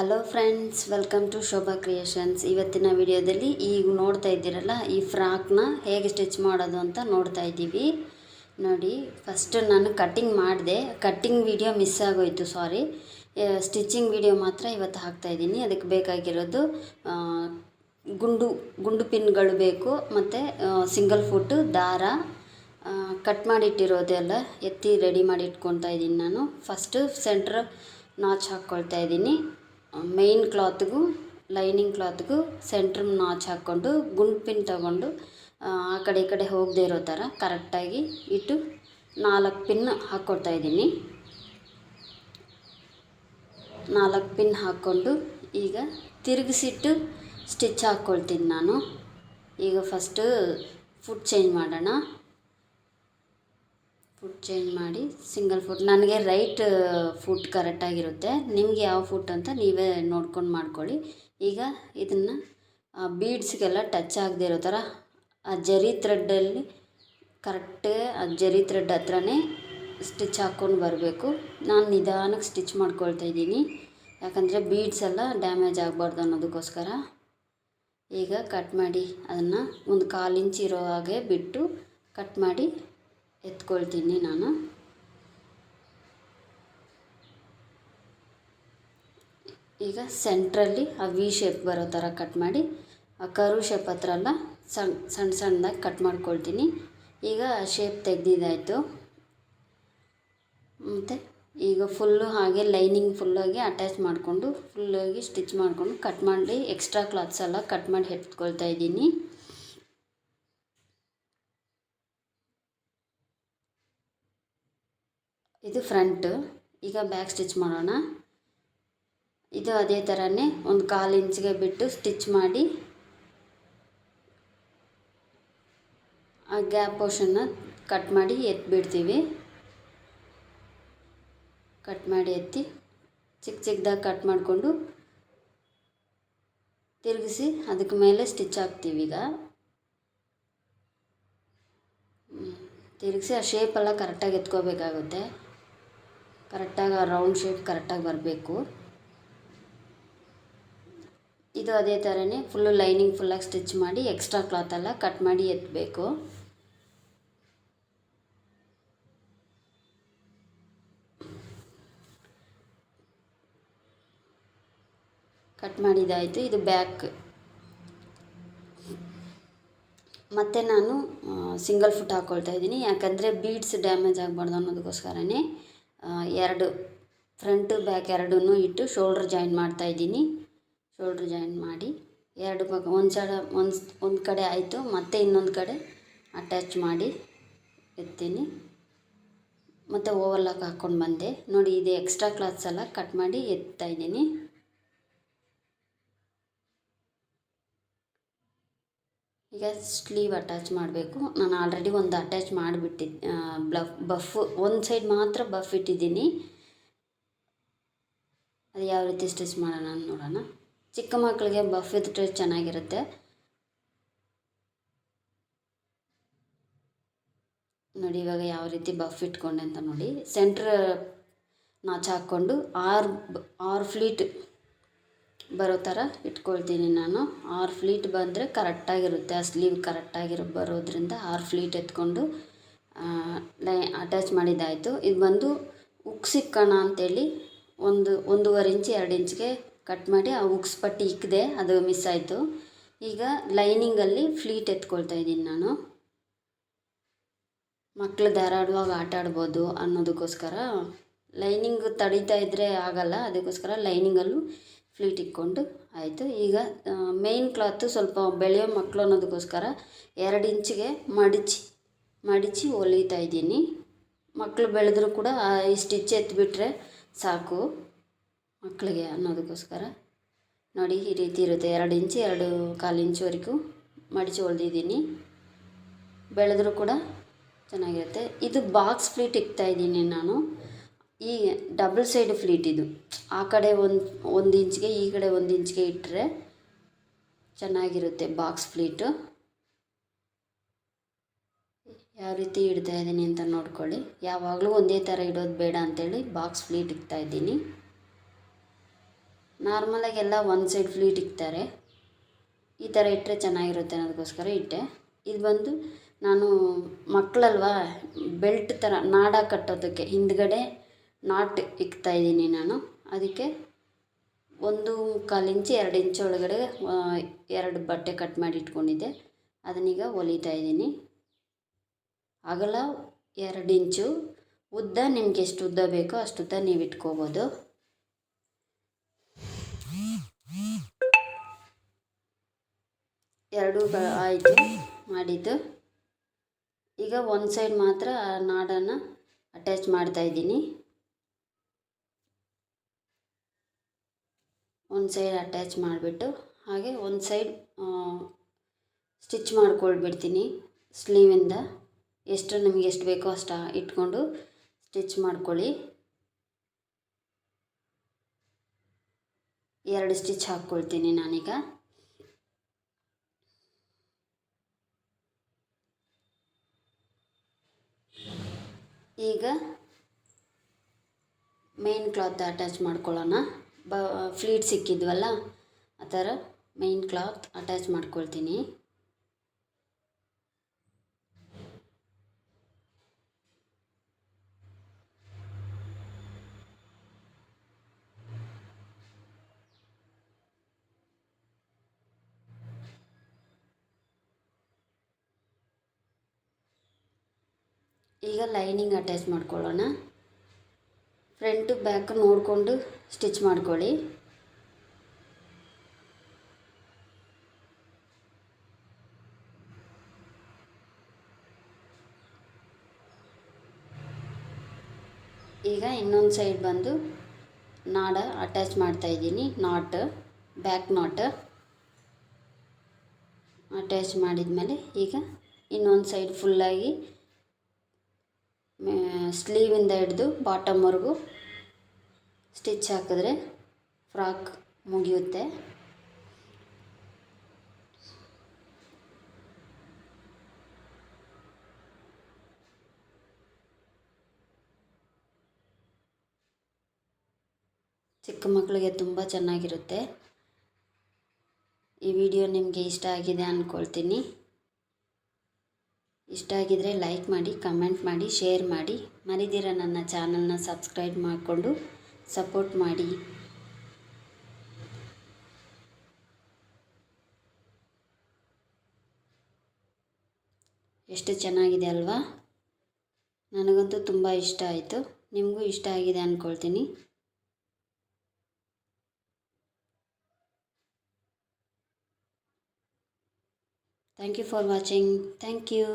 Hello friends, welcome to Shobha creations. ಇವತ್ತಿನ ವಿಡಿಯೋದಲ್ಲಿ ಈಗ ನೋಡ್ತಾ ಇದ್ದೀರಲ್ಲ, ಈ ಫ್ರಾಕ್ನ ಹೇಗೆ ಸ್ಟಿಚ್ ಮಾಡೋದು ಅಂತ ನೋಡ್ತಾ ಇದ್ದೀವಿ. ನೋಡಿ, ಫಸ್ಟ್ ನಾನು ಕಟ್ಟಿಂಗ್ ಮಾಡಿದೆ. ಕಟ್ಟಿಂಗ್ ವಿಡಿಯೋ ಮಿಸ್ ಆಗೋಯಿತು, ಸಾರಿ. ಸ್ಟಿಚಿಂಗ್ ವಿಡಿಯೋ ಮಾತ್ರ ಇವತ್ತು ಹಾಕ್ತಾಯಿದ್ದೀನಿ. ಅದಕ್ಕೆ ಬೇಕಾಗಿರೋದು ಗುಂಡು ಪಿನ್ಗಳು ಬೇಕು, ಮತ್ತು ಸಿಂಗಲ್ ಫುಟ್ಟು ದಾರ, ಕಟ್ ಮಾಡಿಟ್ಟಿರೋದೆಲ್ಲ ಎತ್ತಿ ರೆಡಿ ಮಾಡಿ ಇಟ್ಕೊತಾ ಇದ್ದೀನಿ. ನಾನು ಫಸ್ಟು ಸೆಂಟ್ರ್ ನಾಚ್ ಹಾಕ್ಕೊಳ್ತಾ ಇದ್ದೀನಿ. ಮೇಯ್ನ್ ಕ್ಲಾತ್ಗೂ ಲೈನಿಂಗ್ ಕ್ಲಾತ್ಗೂ ಸೆಂಟ್ರ್ ನಾಚ್ ಹಾಕ್ಕೊಂಡು ಗುಂಡು ಪಿನ್ ತಗೊಂಡು ಆ ಕಡೆ ಈ ಕಡೆ ಹೋಗದೇ ಇರೋ ಥರ ಕರೆಕ್ಟಾಗಿ ಇಟ್ಟು 4 ಪಿನ್ ಹಾಕ್ಕೊಳ್ತಾ ಇದ್ದೀನಿ. 4 ಪಿನ್ ಹಾಕ್ಕೊಂಡು ಈಗ ತಿರುಗಿಸಿಟ್ಟು ಸ್ಟಿಚ್ ಹಾಕ್ಕೊಳ್ತೀನಿ ನಾನು. ಈಗ ಫಸ್ಟು ಫುಟ್ ಚೇಂಜ್ ಮಾಡೋಣ. ಫುಟ್ ಚೇಂಜ್ ಮಾಡಿ ಸಿಂಗಲ್ ಫುಟ್, ನನಗೆ ರೈಟ್ ಫುಟ್ ಕರೆಕ್ಟಾಗಿರುತ್ತೆ. ನಿಮಗೆ ಯಾವ ಫುಟ್ ಅಂತ ನೀವೇ ನೋಡ್ಕೊಂಡು ಮಾಡ್ಕೊಳ್ಳಿ. ಈಗ ಇದನ್ನು ಬೀಡ್ಸ್ಗೆಲ್ಲ ಟಚ್ ಆಗದೆ ಇರೋ ಥರ ಆ ಜರಿ ಥ್ರೆಡ್ಡಲ್ಲಿ ಕರೆಕ್ಟಾಗಿ ಆ ಜರಿ ಥ್ರೆಡ್ ಹತ್ರನೇ ಸ್ಟಿಚ್ ಹಾಕ್ಕೊಂಡು ಬರಬೇಕು. ನಾನು ನಿಧಾನಕ್ಕೆ ಸ್ಟಿಚ್ ಮಾಡ್ಕೊಳ್ತಾ ಇದ್ದೀನಿ, ಯಾಕಂದರೆ ಬೀಡ್ಸ್ ಎಲ್ಲ ಡ್ಯಾಮೇಜ್ ಆಗಬಾರ್ದು ಅನ್ನೋದಕ್ಕೋಸ್ಕರ. ಈಗ ಕಟ್ ಮಾಡಿ ಅದನ್ನು ಒಂದು 1/4 ಇಂಚ್ ಇರೋ ಹಾಗೆ ಬಿಟ್ಟು ಕಟ್ ಮಾಡಿ ಎತ್ಕೊಳ್ತೀನಿ ನಾನು. ಈಗ ಸೆಂಟ್ರಲ್ಲಿ ಆ ವಿ ಶೇಪ್ ಬರೋ ಥರ ಕಟ್ ಮಾಡಿ, ಆ ಕರ್ವ್ ಶೇಪ್ ಹತ್ರ ಎಲ್ಲ ಸಣ್ಣದಾಗಿ ಕಟ್ ಮಾಡ್ಕೊಳ್ತೀನಿ. ಈಗ ಶೇಪ್ ತೆಗೆದಿದ್ದಾಯಿತು. ಮತ್ತು ಈಗ ಫುಲ್ಲು ಹಾಗೆ ಲೈನಿಂಗ್ ಫುಲ್ಲಾಗಿ ಅಟ್ಯಾಚ್ ಮಾಡಿಕೊಂಡು ಫುಲ್ಲಾಗಿ ಸ್ಟಿಚ್ ಮಾಡಿಕೊಂಡು ಕಟ್ ಮಾಡಿ ಎಕ್ಸ್ಟ್ರಾ ಕ್ಲಾತ್ಸ್ ಎಲ್ಲ ಕಟ್ ಮಾಡಿ ಎತ್ಕೊಳ್ತಾ ಇದ್ದೀನಿ. ಇದು ಫ್ರಂಟು. ಈಗ ಬ್ಯಾಕ್ ಸ್ಟಿಚ್ ಮಾಡೋಣ. ಇದು ಅದೇ ಥರನೇ ಒಂದು 1/4 ಇಂಚ್ಗೆ ಬಿಟ್ಟು ಸ್ಟಿಚ್ ಮಾಡಿ ಆ ಗ್ಯಾಪ್ ಪೋರ್ಷನ್ನ ಕಟ್ ಮಾಡಿ ಎತ್ತಿಬಿಡ್ತೀವಿ. ಕಟ್ ಮಾಡಿ ಎತ್ತಿ ಚಿಕ್ಕದಾಗಿ ಕಟ್ ಮಾಡಿಕೊಂಡು ತಿರುಗಿಸಿ ಅದಕ್ಕೆ ಮೇಲೆ ಸ್ಟಿಚ್ ಹಾಕ್ತೀವಿ. ಈಗ ತಿರುಗಿಸಿ ಆ ಶೇಪೆಲ್ಲ ಕರೆಕ್ಟಾಗಿ ಎತ್ಕೋಬೇಕಾಗುತ್ತೆ. ಕರೆಕ್ಟಾಗಿ ಆ ರೌಂಡ್ ಶೇಪ್ ಕರೆಕ್ಟಾಗಿ ಬರಬೇಕು. ಇದು ಅದೇ ಥರನೇ ಫುಲ್ಲು ಲೈನಿಂಗ್ ಫುಲ್ಲಾಗಿ ಸ್ಟಿಚ್ ಮಾಡಿ ಎಕ್ಸ್ಟ್ರಾ ಕ್ಲಾತೆಲ್ಲ ಕಟ್ ಮಾಡಿ ಎತ್ತಬೇಕು. ಕಟ್ ಮಾಡಿದ್ದಾಯಿತು. ಇದು ಬ್ಯಾಕ್. ಮತ್ತು ನಾನು ಸಿಂಗಲ್ ಫುಟ್ ಹಾಕ್ಕೊಳ್ತಾ ಇದ್ದೀನಿ, ಯಾಕಂದರೆ ಬೀಡ್ಸ್ ಡ್ಯಾಮೇಜ್ ಆಗಬಾರ್ದು ಅನ್ನೋದಕ್ಕೋಸ್ಕರನೇ 2 ಫ್ರಂಟು ಬ್ಯಾಕ್ ಎರಡೂ ಇಟ್ಟು ಶೋಲ್ಡ್ರ್ ಜಾಯಿನ್ ಮಾಡ್ತಾಯಿದ್ದೀನಿ. ಶೋಲ್ಡ್ರ್ ಜಾಯಿನ್ ಮಾಡಿ 2 ಭಾಗ ಒಂದು ಕಡೆ ಆಯಿತು, ಮತ್ತು ಇನ್ನೊಂದು ಕಡೆ ಅಟ್ಯಾಚ್ ಮಾಡಿ ಎತ್ತೀನಿ. ಮತ್ತು ಓವರ್ಲಾಕ್ ಹಾಕ್ಕೊಂಡು ಬಂದೆ. ನೋಡಿ, ಇದು ಎಕ್ಸ್ಟ್ರಾ ಕ್ಲಾತ್ಸ್ ಎಲ್ಲ ಕಟ್ ಮಾಡಿ ಎತ್ತಾಯಿದ್ದೀನಿ. ಈಗ ಸ್ಲೀವ್ ಅಟ್ಯಾಚ್ ಮಾಡಬೇಕು. ನಾನು ಆಲ್ರೆಡಿ ಒಂದು ಅಟ್ಯಾಚ್ ಮಾಡಿಬಿಟ್ಟಿದ್ದೆ. ಬಫ್ ಒಂದು ಸೈಡ್ ಮಾತ್ರ ಬಫ್ ಇಟ್ಟಿದ್ದೀನಿ. ಅದು ಯಾವ ರೀತಿ ಸ್ಟಿಚ್ ಮಾಡೋಣ ಅಂತ ನೋಡೋಣ. ಚಿಕ್ಕ ಮಕ್ಕಳಿಗೆ ಬಫ್ ಇದ್ದರೆ ಚೆನ್ನಾಗಿರುತ್ತೆ. ನೋಡಿ, ಇವಾಗ ಯಾವ ರೀತಿ ಬಫ್ ಇಟ್ಕೊಂಡೆ ಅಂತ ನೋಡಿ. ಸೆಂಟ್ರ್ ನಾಚ್ ಹಾಕ್ಕೊಂಡು 6 ಫ್ಲೀಟ್ ಬರೋ ಥರ ಇಟ್ಕೊಳ್ತೀನಿ ನಾನು. 6 ಫ್ಲೀಟ್ ಬಂದರೆ ಕರೆಕ್ಟಾಗಿರುತ್ತೆ. ಆ ಸ್ಲೀವ್ ಕರೆಕ್ಟಾಗಿರೋ ಬರೋದ್ರಿಂದ 6 ಫ್ಲೀಟ್ ಎತ್ಕೊಂಡು ಅಟ್ಯಾಚ್ ಮಾಡಿದ್ದಾಯಿತು. ಇದು ಬಂದು ಉಕ್ಸ್ ಇಕ್ಕೋಣ ಅಂತೇಳಿ 1.5 ಇಂಚ್ 2 ಇಂಚ್ಗೆ ಕಟ್ ಮಾಡಿ ಆ ಉಕ್ಸ್ ಪಟ್ಟಿ ಇಕ್ಕದೆ, ಅದು ಮಿಸ್ ಆಯಿತು. ಈಗ ಲೈನಿಂಗಲ್ಲಿ ಫ್ಲೀಟ್ ಎತ್ಕೊಳ್ತಾ ಇದ್ದೀನಿ ನಾನು. ಮಕ್ಕಳು ಧಾರಾಡುವಾಗ ಆಟ ಆಡ್ಬೋದು ಅನ್ನೋದಕ್ಕೋಸ್ಕರ ಲೈನಿಂಗ್ ತಡೀತಾ ಇದ್ದರೆ ಆಗಲ್ಲ, ಅದಕ್ಕೋಸ್ಕರ ಲೈನಿಂಗಲ್ಲೂ ಫ್ಲೀಟ್ ಇಕ್ಕೊಂಡು ಆಯಿತು. ಈಗ ಮೇಯ್ನ್ ಕ್ಲಾತು ಸ್ವಲ್ಪ ಬೆಳೆಯೋ ಮಕ್ಕಳು ಅನ್ನೋದಕ್ಕೋಸ್ಕರ 2 ಇಂಚಿಗೆ ಮಡಿಚಿ ಹೊಲಿತಾ ಇದ್ದೀನಿ. ಮಕ್ಕಳು ಬೆಳೆದ್ರೂ ಕೂಡ ಈ ಸ್ಟಿಚ್ ಎತ್ತಿಬಿಟ್ರೆ ಸಾಕು ಮಕ್ಕಳಿಗೆ ಅನ್ನೋದಕ್ಕೋಸ್ಕರ. ನೋಡಿ, ಈ ರೀತಿ ಇರುತ್ತೆ. 2 ಇಂಚ್ 2.25 ಇಂಚ್ವರೆಗೂ ಮಡಿಚಿ ಹೊಲ್ದಿದ್ದೀನಿ. ಬೆಳೆದ್ರೂ ಕೂಡ ಚೆನ್ನಾಗಿರುತ್ತೆ. ಇದು ಬಾಕ್ಸ್ ಫ್ಲೀಟ್ ಇಕ್ತಾಯಿದ್ದೀನಿ ನಾನು. ಈ ಡಬಲ್ ಸೈಡ್ ಫ್ಲೀಟ್ ಇದು. ಆ ಕಡೆ ಒಂದು ಇಂಚ್ಗೆ, ಈ ಕಡೆ 1 ಇಂಚ್ಗೆ ಇಟ್ಟರೆ ಚೆನ್ನಾಗಿರುತ್ತೆ ಬಾಕ್ಸ್ ಫ್ಲೀಟು. ಯಾವ ರೀತಿ ಇಡ್ತಾ ಇದ್ದೀನಿ ಅಂತ ನೋಡ್ಕೊಳ್ಳಿ. ಯಾವಾಗಲೂ ಒಂದೇ ಥರ ಇಡೋದು ಬೇಡ ಅಂಥೇಳಿ ಬಾಕ್ಸ್ ಫ್ಲೀಟ್ ಇಕ್ತಾಯಿದ್ದೀನಿ. ನಾರ್ಮಲಾಗೆಲ್ಲ ಒಂದು ಸೈಡ್ ಫ್ಲೀಟ್ ಇಕ್ತಾರೆ, ಈ ಥರ ಇಟ್ಟರೆ ಚೆನ್ನಾಗಿರುತ್ತೆ ಅನ್ನೋದಕ್ಕೋಸ್ಕರ ಇಟ್ಟೆ. ಇದು ಬಂದು ನಾನು ಮಕ್ಕಳಲ್ವಾ, ಬೆಲ್ಟ್ ಥರ ನಾಡ ಕಟ್ಟೋದಕ್ಕೆ ಹಿಂದ್ಗಡೆ ನಾಟ್ ಇಕ್ತಾಯಿದ್ದೀನಿ ನಾನು. ಅದಕ್ಕೆ 1 ಮುಕ್ಕಾಲು ಇಂಚು 2 ಇಂಚು ಒಳಗಡೆ 2 ಬಟ್ಟೆ ಕಟ್ ಮಾಡಿ ಇಟ್ಕೊಂಡಿದ್ದೆ, ಅದನ್ನೀಗ ಹೊಲಿತಾ ಇದ್ದೀನಿ. ಅಗಲ 2 ಇಂಚು, ಉದ್ದ ನಿಮ್ಗೆ ಎಷ್ಟು ಉದ್ದ ಬೇಕೋ ಅಷ್ಟು ಉದ್ದ ನೀವು ಇಟ್ಕೋಬೋದು. ಎರಡೂ ಆಯಿತು ಮಾಡಿದ್ದು. ಈಗ ಒಂದು ಸೈಡ್ ಮಾತ್ರ ನಾಡನ್ನು ಅಟ್ಯಾಚ್ ಮಾಡ್ತಾಯಿದ್ದೀನಿ. ಒಂದು ಸೈಡ್ ಅಟ್ಯಾಚ್ ಮಾಡಿಬಿಟ್ಟು ಹಾಗೆ ಒಂದು ಸೈಡ್ ಸ್ಟಿಚ್ ಮಾಡ್ಕೊಳ್ಬಿಡ್ತೀನಿ. ಸ್ಲೀವಿಂದ ನಿಮಗೆ ಎಷ್ಟು ಬೇಕೋ ಅಷ್ಟು ಇಟ್ಕೊಂಡು ಸ್ಟಿಚ್ ಮಾಡ್ಕೊಳ್ಳಿ. 2 ಸ್ಟಿಚ್ ಹಾಕ್ಕೊಳ್ತೀನಿ ನಾನೀಗ. ಈಗ ಮೇನ್ ಕ್ಲಾತ್ ಅಟ್ಯಾಚ್ ಮಾಡ್ಕೊಳ್ಳೋಣ. ಫ್ಲೀಟ್ ಸಿಕ್ಕಿದ್ವಲ್ಲ, ಆ ಥರ ಮೇನ್ ಕ್ಲಾತ್ ಅಟ್ಯಾಚ್ ಮಾಡ್ಕೊಳ್ತೀನಿ. ಈಗ ಲೈನಿಂಗ್ ಅಟ್ಯಾಚ್ ಮಾಡ್ಕೊಳ್ಳೋಣ. ಫ್ರಂಟು ಬ್ಯಾಕ್ ನೋಡಿಕೊಂಡು ಸ್ಟಿಚ್ ಮಾಡ್ಕೊಳ್ಳಿ. ಈಗ ಇನ್ನೊಂದು ಸೈಡ್ ಬಂದು ನಾಡ ಅಟ್ಯಾಚ್ ಮಾಡ್ತಾಯಿದ್ದೀನಿ. ಬ್ಯಾಕ್ ನಾಟ್ ಅಟ್ಯಾಚ್ ಮಾಡಿದ್ಮೇಲೆ ಈಗ ಇನ್ನೊಂದು ಸೈಡ್ ಫುಲ್ಲಾಗಿ ಸ್ಲೀವಿಂದ ಹಿಡಿದು ಬಾಟಮ್ವರೆಗೂ ಸ್ಟಿಚ್ ಹಾಕಿದ್ರೆ ಫ್ರಾಕ್ ಮುಗಿಯುತ್ತೆ. ಚಿಕ್ಕ ಮಕ್ಕಳಿಗೆ ತುಂಬ ಚೆನ್ನಾಗಿರುತ್ತೆ. ಈ ವಿಡಿಯೋ ನಿಮಗೆ ಇಷ್ಟ ಆಗಿದೆ ಅಂದ್ಕೊಳ್ತೀನಿ. ಇಷ್ಟ ಆಗಿದರೆ ಲೈಕ್ ಮಾಡಿ, ಕಮೆಂಟ್ ಮಾಡಿ, ಶೇರ್ ಮಾಡಿ. ಮರಿದಿರ ನನ್ನ ಚಾನಲ್ನ ಸಬ್ಸ್ಕ್ರೈಬ್ ಮಾಡಿಕೊಂಡು ಸಪೋರ್ಟ್ ಮಾಡಿ. ಎಷ್ಟು ಚೆನ್ನಾಗಿದೆ ಅಲ್ವಾ? ನನಗಂತೂ ತುಂಬ ಇಷ್ಟ ಆಯಿತು. ನಿಮಗೂ ಇಷ್ಟ ಆಗಿದೆ ಅಂದ್ಕೊಳ್ತೀನಿ. Thank you for watching. Thank you.